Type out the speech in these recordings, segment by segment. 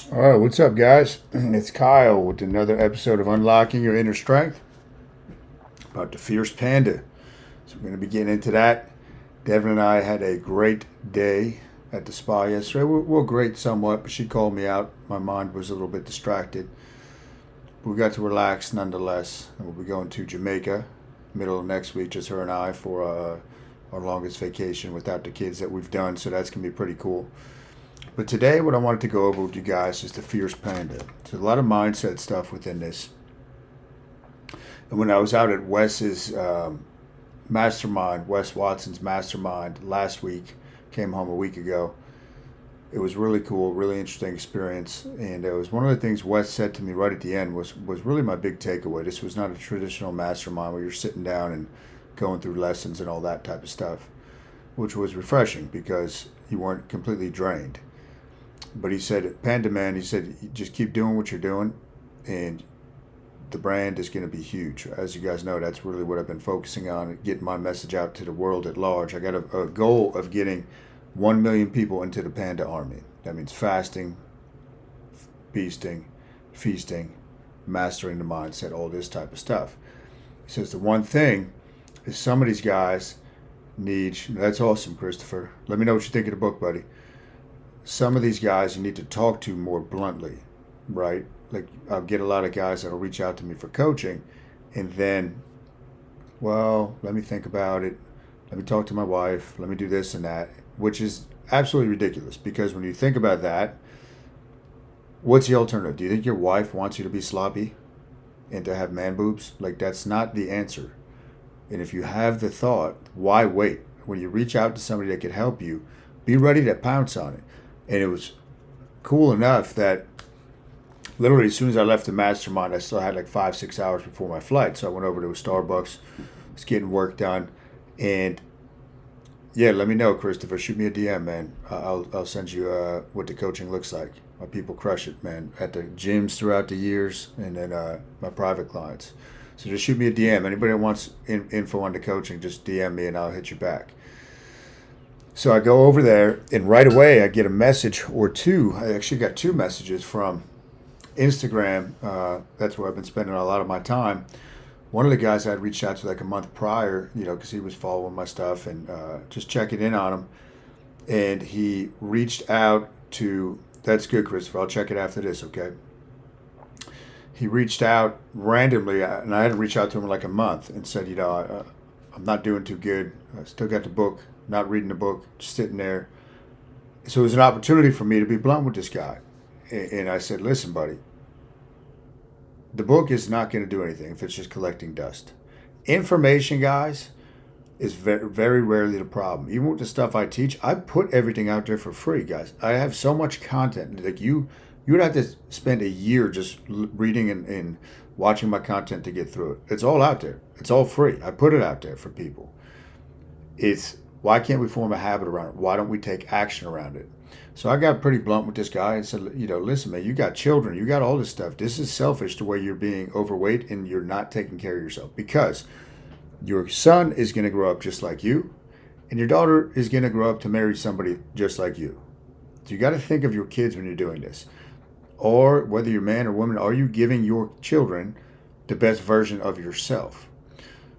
All right, what's up, guys? It's Kyle with another episode of Unlocking Your Inner Strength about the Fierce Panda. So, we're going to be getting into that. Devin and I had a great day at the spa yesterday. Well, great somewhat, but she called me out. My mind was a little bit distracted. We got to relax nonetheless. And we'll be going to Jamaica middle of next week, just her and I, for our longest vacation without the kids that we've done. So, that's going to be pretty cool. But today, what I wanted to go over with you guys is the Fierce Panda. There's a lot of mindset stuff within this. And when I was out at Wes's mastermind, Wes Watson's mastermind last week, came home a week ago, it was really cool, really interesting experience. And it was one of the things Wes said to me right at the end was really my big takeaway. This was not a traditional mastermind where you're sitting down and going through lessons and all that type of stuff, which was refreshing because you weren't completely drained. But he said, Pandaman, he said, just keep doing what you're doing, and the brand is going to be huge. As you guys know, that's really what I've been focusing on, getting my message out to the world at large. I got a goal of getting 1 million people into the Panda Army. That means fasting, feasting, mastering the mindset, all this type of stuff. He says the one thing is some of these guys need, that's awesome, Christopher. Let me know what you think of the book, buddy. Some of these guys you need to talk to more bluntly, right? Like, I'll get a lot of guys that'll reach out to me for coaching, and then, well, let me think about it. Let me talk to my wife. Let me do this and that, which is absolutely ridiculous because when you think about that, what's the alternative? Do you think your wife wants you to be sloppy and to have man boobs? Like, that's not the answer. And if you have the thought, why wait? When you reach out to somebody that could help you, be ready to pounce on it. And it was cool enough that literally as soon as I left the mastermind, I still had like 5-6 hours before my flight. So I went over to a Starbucks, was getting work done. And yeah, let me know, Christopher. Shoot me a DM, man. I'll send you what the coaching looks like. My people crush it, man, at the gyms throughout the years and then my private clients. So just shoot me a DM. Anybody that wants info on the coaching, just DM me and I'll hit you back. So I go over there, and right away I get a message or two. I actually got two messages from Instagram. That's where I've been spending a lot of my time. One of the guys I had reached out to like a month prior, because he was following my stuff and just checking in on him. And he reached out to, that's good, Christopher. I'll check it after this, okay? He reached out randomly, and I hadn't reached out to him in like a month, and said, I'm not doing too good. I still got the book. Not reading the book, just sitting there. So it was an opportunity for me to be blunt with this guy. And I said, listen, buddy, the book is not going to do anything if it's just collecting dust. Information, guys, is very, very rarely the problem. Even with the stuff I teach, I put everything out there for free, guys. I have so much content. Like you would have to spend a year just reading and watching my content to get through it. It's all out there. It's all free. I put it out there for people. It's why can't we form a habit around it? Why don't we take action around it? So I got pretty blunt with this guy and said, listen, man, you got children, you got all this stuff. This is selfish the way you're being overweight and you're not taking care of yourself because your son is going to grow up just like you and your daughter is going to grow up to marry somebody just like you. So you got to think of your kids when you're doing this. Or whether you're man or woman, are you giving your children the best version of yourself?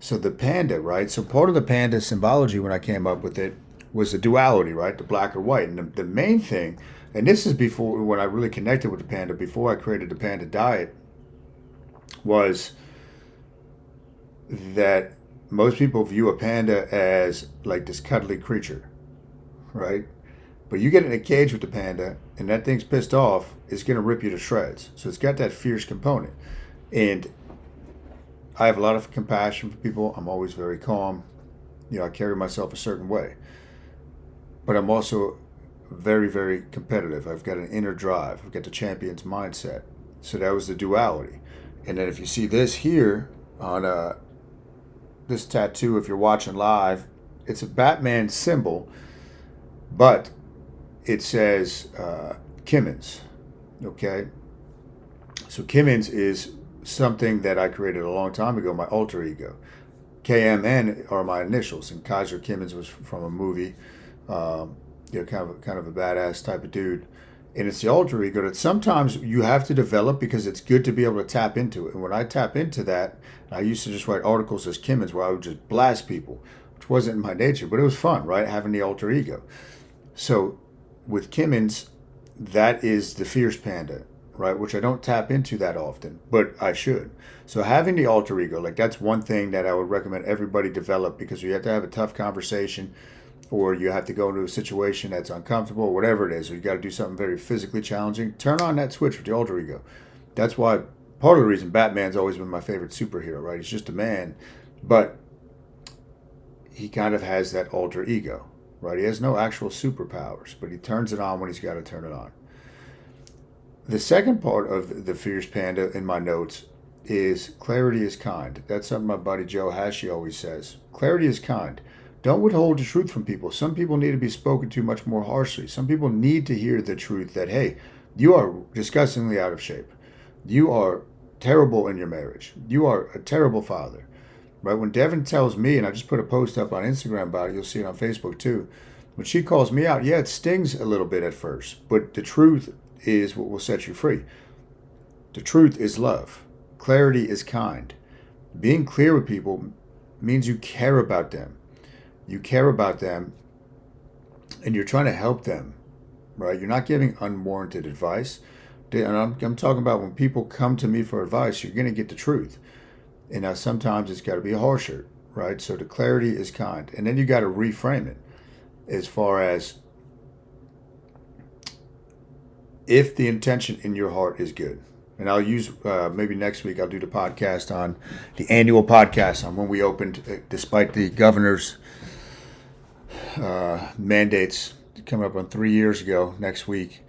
So the panda, right? So part of the panda symbology when I came up with it was the duality, right? The black or white. And the main thing, and this is before when I really connected with the panda, before I created the panda diet, was that most people view a panda as like this cuddly creature, right? But you get in a cage with the panda and that thing's pissed off, it's going to rip you to shreds. So it's got that fierce component. And I have a lot of compassion for people. I'm always very calm. I carry myself a certain way. But I'm also very, very competitive. I've got an inner drive. I've got the champion's mindset. So that was the duality. And then if you see this here on this tattoo, if you're watching live, it's a Batman symbol, but it says Kimmins. Okay? So Kimmins is something that I created a long time ago, my alter ego. KMN are my initials, and Kaiser Kimmins was from a movie. Kind of a badass type of dude. And it's the alter ego that sometimes you have to develop because it's good to be able to tap into it. And when I tap into that, I used to just write articles as Kimmins where I would just blast people, which wasn't in my nature, but it was fun, right? Having the alter ego. So with Kimmins, that is the Fierce Panda, right? Which I don't tap into that often, but I should. So having the alter ego, like that's one thing that I would recommend everybody develop, because you have to have a tough conversation, or you have to go into a situation that's uncomfortable, or whatever it is, or you got to do something very physically challenging. Turn on that switch with the alter ego. That's why part of the reason Batman's always been my favorite superhero, right? He's just a man, but he kind of has that alter ego, right? He has no actual superpowers, but he turns it on when he's got to turn it on. The second part of the Fierce Panda in my notes is clarity is kind. That's something my buddy Joe Hashi always says. Clarity is kind. Don't withhold the truth from people. Some people need to be spoken to much more harshly. Some people need to hear the truth that, hey, you are disgustingly out of shape. You are terrible in your marriage. You are a terrible father. Right? When Devin tells me, and I just put a post up on Instagram about it, you'll see it on Facebook too. When she calls me out, yeah, it stings a little bit at first, but the truth is what will set you free. The truth is love. Clarity is kind. Being clear with people means you care about them. You care about them and you're trying to help them, right? You're not giving unwarranted advice. And I'm talking about when people come to me for advice, you're going to get the truth. And now sometimes it's got to be harsher, right? So the clarity is kind. And then you got to reframe it as far as if the intention in your heart is good. And I'll use, maybe next week, I'll do the podcast on the annual podcast on when we opened, despite the governor's mandates coming up on 3 years ago next week.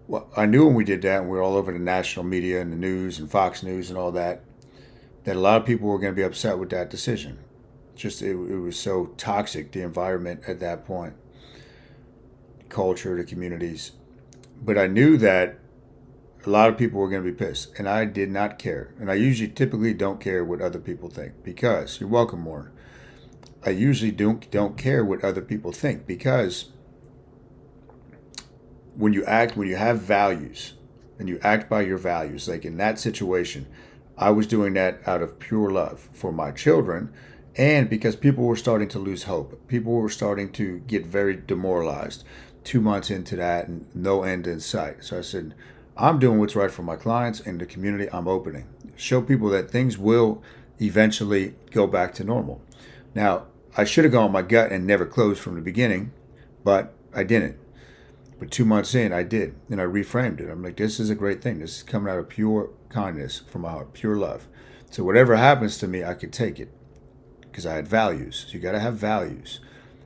Well, I knew when we did that, and we were all over the national media and the news and Fox News and all that, that a lot of people were going to be upset with that decision. Just it was so toxic, the environment at that point, culture, the communities. But I knew that a lot of people were going to be pissed, and I did not care. And I usually typically don't care what other people think, because you're welcome, Warren. I usually don't care what other people think, because when you have values and you act by your values, like in that situation, I was doing that out of pure love for my children, and because people were starting to lose hope. People were starting to get very demoralized 2 months into that and no end in sight. So I said, I'm doing what's right for my clients and the community I'm opening. Show people that things will eventually go back to normal. Now, I should have gone with my gut and never closed from the beginning, but I didn't. But 2 months in, I did, and I reframed it. I'm like, this is a great thing. This is coming out of pure kindness from my heart, pure love. So whatever happens to me, I could take it because I had values. So you got to have values.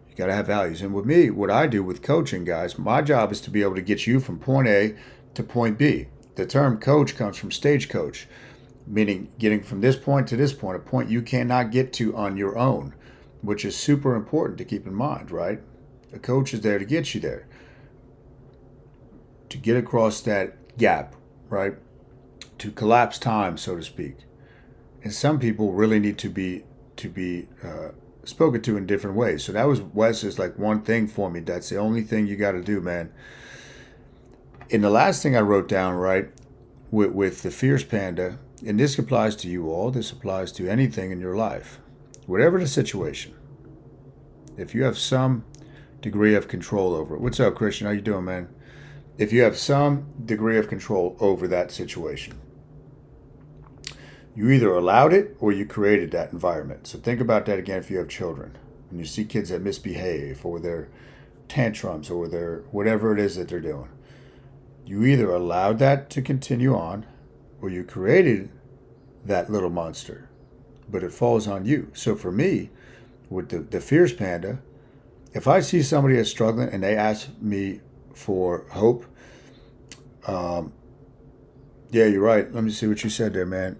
You got to have values. And with me, what I do with coaching, guys, my job is to be able to get you from point A to point B. The term coach comes from stagecoach, meaning getting from this point to this point, a point you cannot get to on your own, which is super important to keep in mind, right? A coach is there to get you there, to get across that gap, right? To collapse time, so to speak. And some people really need to be spoken to in different ways. So that was Wes's like one thing for me. That's the only thing you got to do, man. And the last thing I wrote down, right, with the Fierce Panda, and this applies to you all, this applies to anything in your life, whatever the situation, if you have some degree of control over it. What's up, Christian? How you doing, man? If you have some degree of control over that situation, you either allowed it or you created that environment. So think about that again if you have children. When you see kids that misbehave or their tantrums or their whatever it is that they're doing, you either allowed that to continue on or you created that little monster. But it falls on you. So for me, with the Fierce Panda, if I see somebody that's struggling and they ask me for hope, yeah, you're right. Let me see what you said there, man.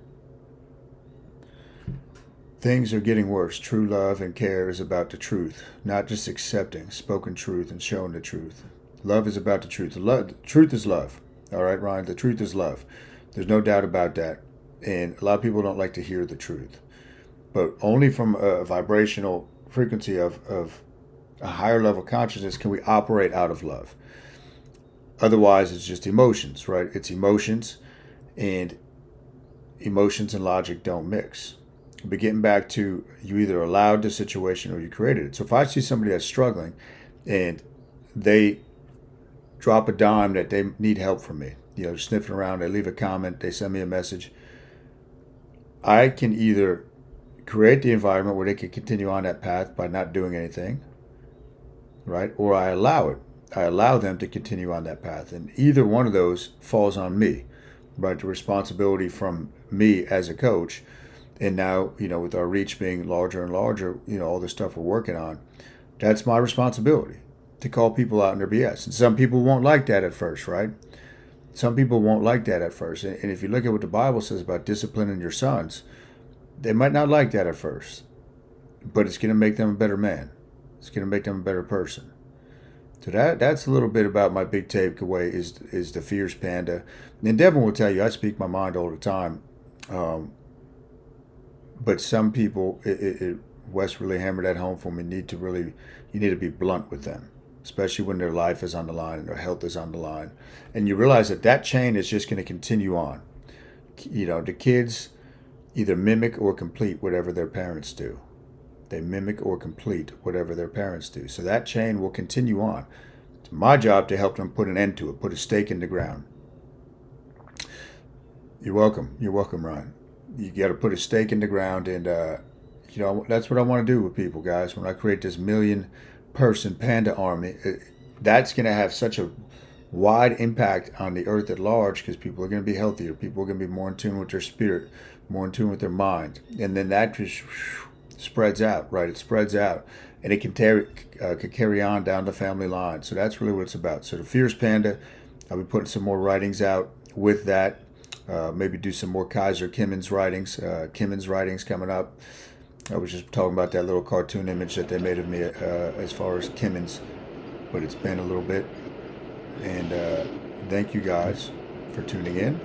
Things are getting worse. True love and care is about the truth, not just accepting spoken truth and showing the truth. Love is about the truth. The truth is love. All right, Ryan? The truth is love. There's no doubt about that. And a lot of people don't like to hear the truth. But only from a vibrational frequency of a higher level consciousness can we operate out of love. Otherwise, it's just emotions, right? It's emotions, and emotions and logic don't mix. But getting back to, you either allowed the situation or you created it. So if I see somebody that's struggling and they drop a dime that they need help from me, sniffing around, they leave a comment, they send me a message, I can either create the environment where they can continue on that path by not doing anything, right? Or I allow it. I allow them to continue on that path. And either one of those falls on me, right? The responsibility from me as a coach. And now, with our reach being larger and larger, all the stuff we're working on, that's my responsibility to call people out in their BS. And some people won't like that at first, right? Some people won't like that at first. And if you look at what the Bible says about disciplining your sons, they might not like that at first, but it's going to make them a better man. It's going to make them a better person. So that's a little bit about my big takeaway is the Fierce Panda. And Devin will tell you, I speak my mind all the time. But some people, Wes really hammered that home for me, you need to be blunt with them, especially when their life is on the line and their health is on the line. And you realize that chain is just going to continue on. The kids either mimic or complete whatever their parents do. They mimic or complete whatever their parents do. So that chain will continue on. It's my job to help them put an end to it, put a stake in the ground. You're welcome. You're welcome, Ryan. You got to put a stake in the ground, and that's what I want to do with people, guys. When I create this 1 million person panda army, that's going to have such a wide impact on the earth at large, because people are going to be healthier. People are going to be more in tune with their spirit, more in tune with their mind, and then that just spreads out, right? It spreads out, and it can carry on down the family line. So that's really what it's about. So the Fierce Panda, I'll be putting some more writings out with that. Maybe do some more Kaiser Kimmins writings coming up. I was just talking about that little cartoon image that they made of me as far as Kimmins, but it's been a little bit. And thank you guys for tuning in.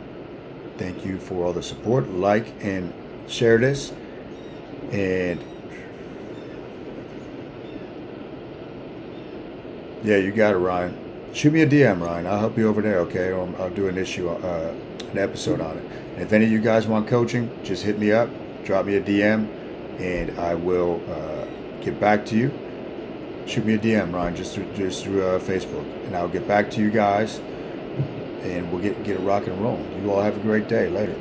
Thank you for all the support. Like and share this. And yeah, you got it, Ryan. Shoot me a DM, Ryan. I'll help you over there, okay? Or I'll do an episode on it. And if any of you guys want coaching, just hit me up, drop me a DM, and I will get back to you. Shoot me a DM, Ryan, just through Facebook, and I'll get back to you guys, and we'll get it rock and roll. You all have a great day. Later.